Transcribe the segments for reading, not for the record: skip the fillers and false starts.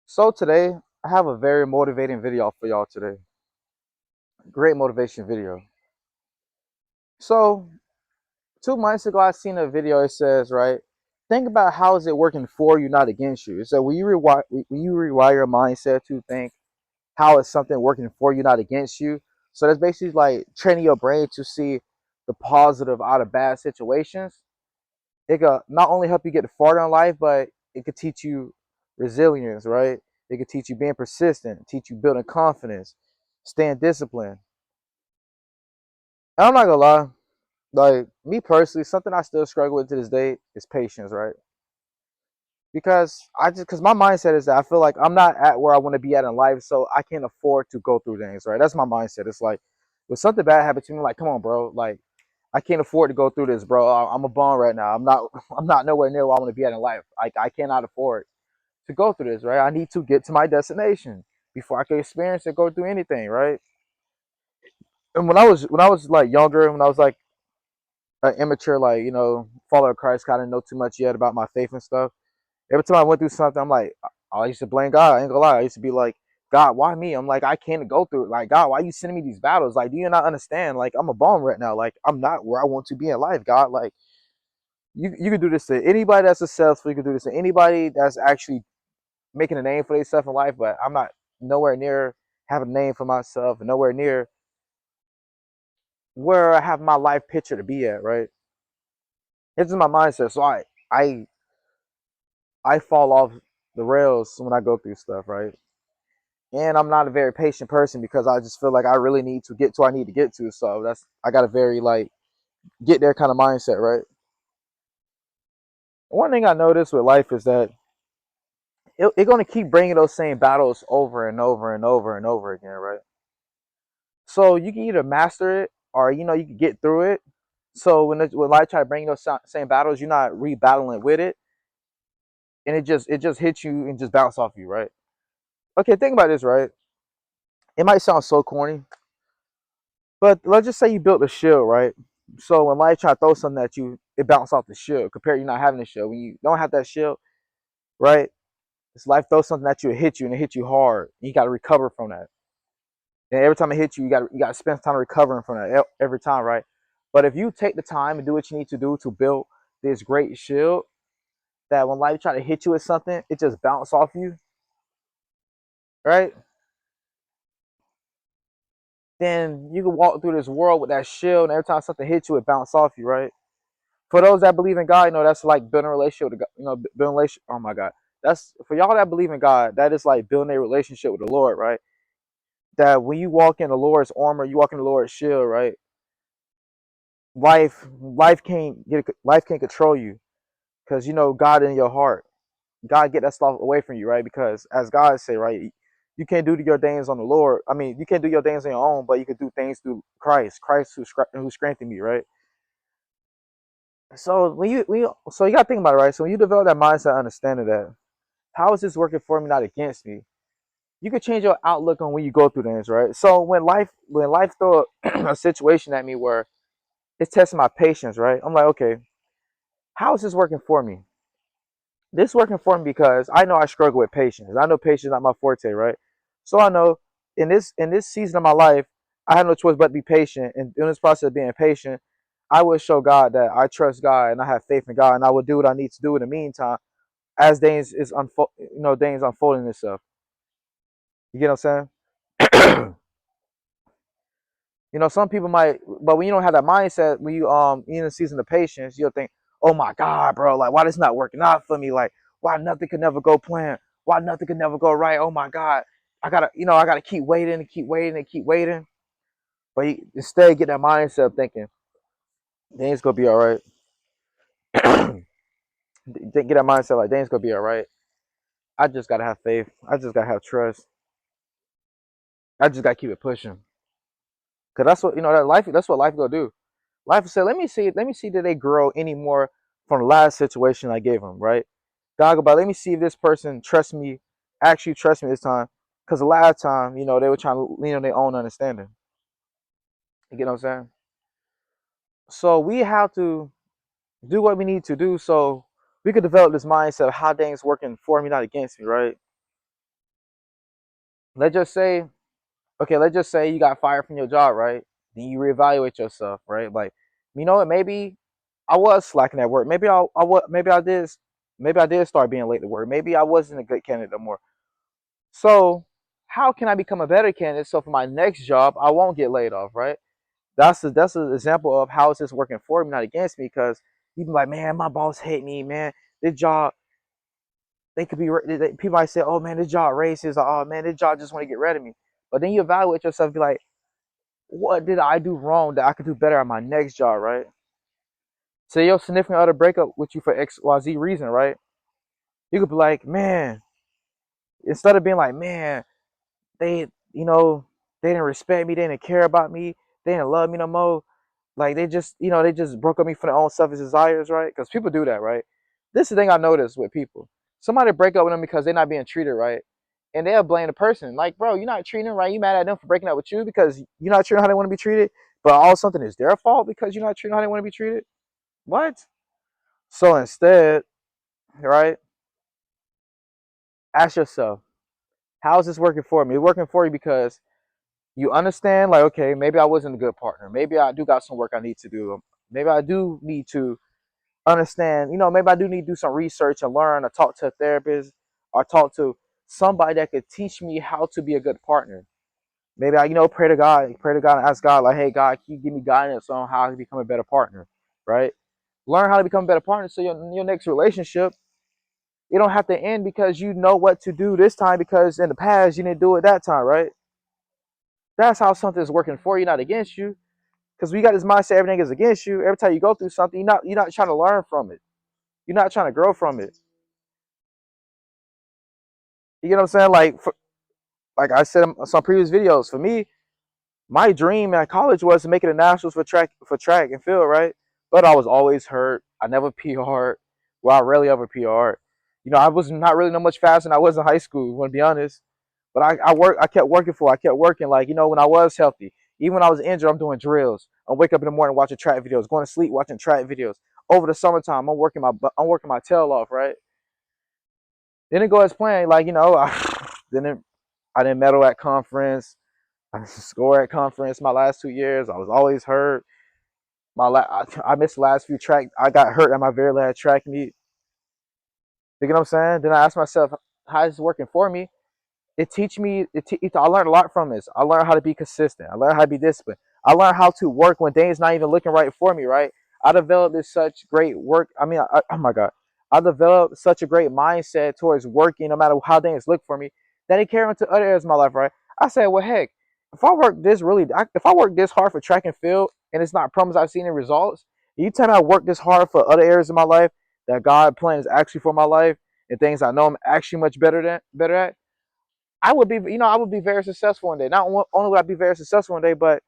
So today, I have a very motivating video for y'all today. Great motivation video. So 2 months ago, I seen a video. It says, right, think about how is it working for you, not against you. So when you rewire your mindset to think how is something working for you, not against you. So that's basically like training your brain to see the positive out of bad situations. It could not only help you get farther in life, but it could teach you resilience, right? It could teach you being persistent, teach you building confidence, staying disciplined. And I'm not gonna lie, like me personally, something I still struggle with to this day is patience, right? Because my mindset is that I feel like I'm not at where I want to be at in life, so I can't afford to go through things, right? That's my mindset. It's like when something bad happens to me, like, come on, bro, like I can't afford to go through this, bro. I'm a bum right now. I'm not nowhere near where I want to be at in life. Like I cannot afford to go through this, right? I need to get to my destination before I can experience it, go through anything, right? And when I was like younger, when I was like an immature, like follower of Christ, kind of know too much yet about my faith and stuff. Every time I went through something, I'm like, I used to blame God. I ain't gonna lie. I used to be like, God, why me? I'm like, I can't go through it. Like, God, why you sending me these battles? Like, do you not understand? Like, I'm a bum right now. Like, I'm not where I want to be in life, God. Like, you can do this to anybody that's successful. You can do this to anybody that's actually making a name for themselves in life. But I'm not nowhere near having a name for myself, and nowhere near where I have my life picture to be at. Right? It's just my mindset. So I I fall off the rails when I go through stuff. Right? And I'm not a very patient person because I just feel like I really need to get to where I need to get to. So I got a very like get there kind of mindset. Right? One thing I noticed with life is that it's going to keep bringing those same battles over and over and over and over again, right? So you can either master it or you can get through it. So when life try to bring those same battles, you're not rebattling with it, and it just hits you and just bounce off you, right? Okay, think about this, right? It might sound so corny, but let's just say you built a shield, right? So when life try to throw something at you, it bounces off the shield. Compared to you not having a shield, when you don't have that shield, right? This life throws something at you, it hits you and it hits you hard. And you got to recover from that. And every time it hits you, you got to spend time recovering from that every time, right? But if you take the time and do what you need to do to build this great shield, that when life try to hit you with something, it just bounce off you, right? Then you can walk through this world with that shield, and every time something hits you, it bounce off you, right? For those that believe in God, that's like building a relationship with God, building a relationship. Oh my God, that's for y'all that believe in God. That is like building a relationship with the Lord, right? That when you walk in the Lord's armor, you walk in the Lord's shield, right? Life can't control you because God in your heart. God get that stuff away from you, right? Because as God say, right, you can't do your things on the Lord. I mean, you can't do your things on your own, but you can do things through Christ who strengthened you, right? So so you gotta think about it, right? So when you develop that mindset, understanding that how is this working for me, not against me, you can change your outlook on when you go through things, right? So when life throw a situation at me where it's testing my patience, right? I'm like, okay, how is this working for me? This is working for me because I know I struggle with patience. I know patience is not my forte, right? So I know in this season of my life, I have no choice but to be patient. And in this process of being patient, I will show God that I trust God and I have faith in God, and I will do what I need to do in the meantime as things unfolding itself. You get what I'm saying? Some people might, but when you don't have that mindset, when you in the season of patience, you'll think, "Oh my God, bro! Like, why this not working out for me? Like, why nothing could never go plan? Why nothing could never go right? Oh my God, I gotta keep waiting and keep waiting and keep waiting." But instead, get that mindset of thinking things gonna be all right. Get that mindset like things gonna be all right. I just gotta have faith. I just gotta have trust. I just gotta keep it pushing. Cause that's what that life. That's what life gonna do. Life said, let me see did they grow any more from the last situation I gave them, right? God, but let me see if this person actually trusts me this time. Because the last time, they were trying to lean on their own understanding. You get what I'm saying? So we have to do what we need to do so we could develop this mindset of how things working for me, not against me, right? let's just say, okay, let's just say you got fired from your job, right? Then you reevaluate yourself, right? Like, you know what? Maybe I was slacking at work. Maybe I did start being late to work. Maybe I wasn't a good candidate no more. So, how can I become a better candidate so for my next job I won't get laid off, right? That's an example of how is this working for me, not against me. Because you be like, man, my boss hate me, man. This job, they could be people might say, oh man, this job racist. Or, oh man, this job just want to get rid of me. But then you evaluate yourself, be like, what did I do wrong that I could do better at my next job, right? Say your significant other break up with you for XYZ reason, right? You could be like, man, instead of being like, man, they, you know, they didn't respect me, they didn't care about me, they didn't love me no more. Like they just, they just broke up me for their own selfish desires, right? Because people do that, right? This is the thing I noticed with people. Somebody break up with them because they're not being treated right, and they'll blame the person. Like, bro, you're not treating them right. You mad at them for breaking up with you because you're not treating how they want to be treated, but all something is their fault because you're not treating how they want to be treated. What? So instead, right? Ask yourself, how is this working for me? It's working for you because you understand, like, okay, maybe I wasn't a good partner. Maybe I do got some work I need to do. Maybe I do need to understand, maybe I do need to do some research and learn or talk to a therapist or talk to somebody that could teach me how to be a good partner. Maybe I, pray to God and ask God, like, hey, God, can you give me guidance on how to become a better partner, right? Learn how to become a better partner so your next relationship, it don't have to end because you know what to do this time because in the past you didn't do it that time, right? That's how something is working for you, not against you. Because we got this mindset, everything is against you. Every time you go through something, you're not trying to learn from it. You're not trying to grow from it. You get what I'm saying? Like I said in some previous videos, for me, my dream at college was to make it a nationals for track and field, right? But I was always hurt. I never PR'd. Well, I rarely ever PR'd. I was not really no much faster than I was in high school, want to be honest. But I kept working for it. I kept working. Like, when I was healthy, even when I was injured, I'm doing drills. I wake up in the morning watching track videos, going to sleep watching track videos. Over the summertime, I'm working my tail off, right? Didn't go as planned. Like, didn't I didn't medal at conference. I didn't score at conference my last 2 years. I was always hurt. I missed the last few track. I got hurt at my very last track meet. You know what I'm saying? Then I asked myself, how is this working for me? I learned a lot from this. I learned how to be consistent. I learned how to be disciplined. I learned how to work when things not even looking right for me, right? I developed this such great work. I mean, oh my God. I developed such a great mindset towards working no matter how things look for me that it carried into other areas of my life, right? I said, well, heck, if I work this hard for track and field and it's not promised I've seen any results, you tell me I work this hard for other areas of my life that God plans actually for my life and things I know I'm actually much better at, I would be very successful one day. Not only would I be very successful one day, but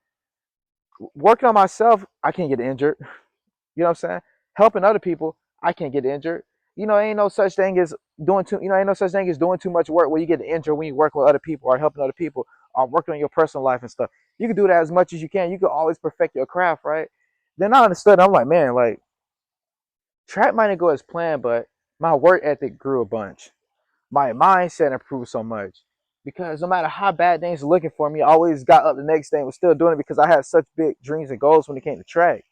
working on myself, I can't get injured. You know what I'm saying? Helping other people, I can't get injured. Ain't no such thing as ain't no such thing as doing too much work where you get injured when you work with other people or helping other people or working on your personal life and stuff. You can do that as much as you can. You can always perfect your craft, right? Then I understood. I'm like, man, like trap might not go as planned, but my work ethic grew a bunch. My mindset improved so much because no matter how bad things were looking for me, I always got up the next day and was still doing it because I had such big dreams and goals when it came to track.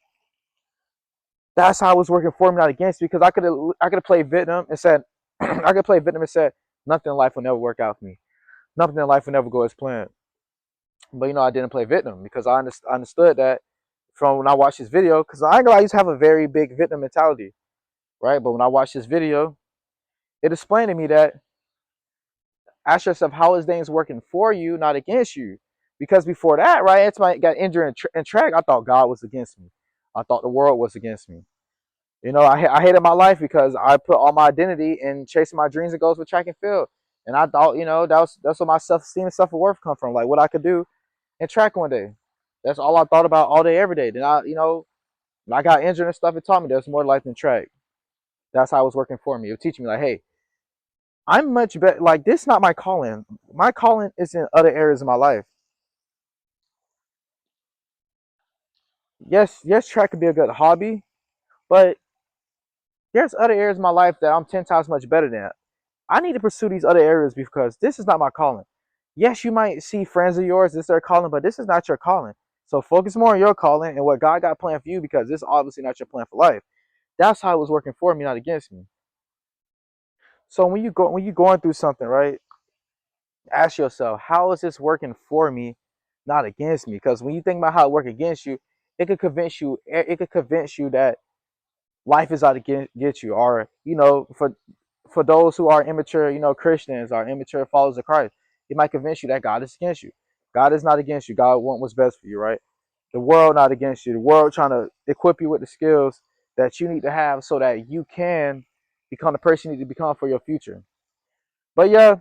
That's how it was working for me, not against me, because I could have played victim and said I could play victim and said nothing in life will never work out for me. Nothing in life will never go as planned. But I didn't play victim because I understood that from when I watched this video, because I used to have a very big victim mentality, right? But when I watched this video, it explained to me that ask yourself how is things working for you, not against you. Because before that, right, it's my got injured in track. I thought God was against me. I thought the world was against me. I hated my life because I put all my identity in chasing my dreams and goals with track and field. And I thought, that's where my self-esteem and self-worth come from. Like what I could do in track one day. That's all I thought about all day, every day. Then when I got injured and stuff, it taught me there's more life than track. That's how it was working for me. It would teach me like, hey, I'm much better. Like this, is not my calling. My calling is in other areas of my life. Yes, track could be a good hobby, but there's other areas of my life that I'm 10 times much better than. I need to pursue these other areas because this is not my calling. Yes, you might see friends of yours, this is their calling, but this is not your calling. So focus more on your calling and what God got planned for you, because this is obviously not your plan for life. That's how it was working for me, not against me. So when you going through something, right? Ask yourself, how is this working for me, not against me? Because when you think about how it works against you, it could convince you that life is out to get you, or for those who are immature, Christians or immature followers of Christ, it might convince you that God is against you. God is not against you. God wants what's best for you, right? The world not against you. The world trying to equip you with the skills that you need to have so that you can become the person you need to become for your future. But yeah,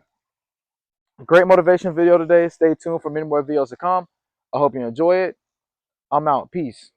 great motivation video today. Stay tuned for many more videos to come. I hope you enjoy it. I'm out. Peace.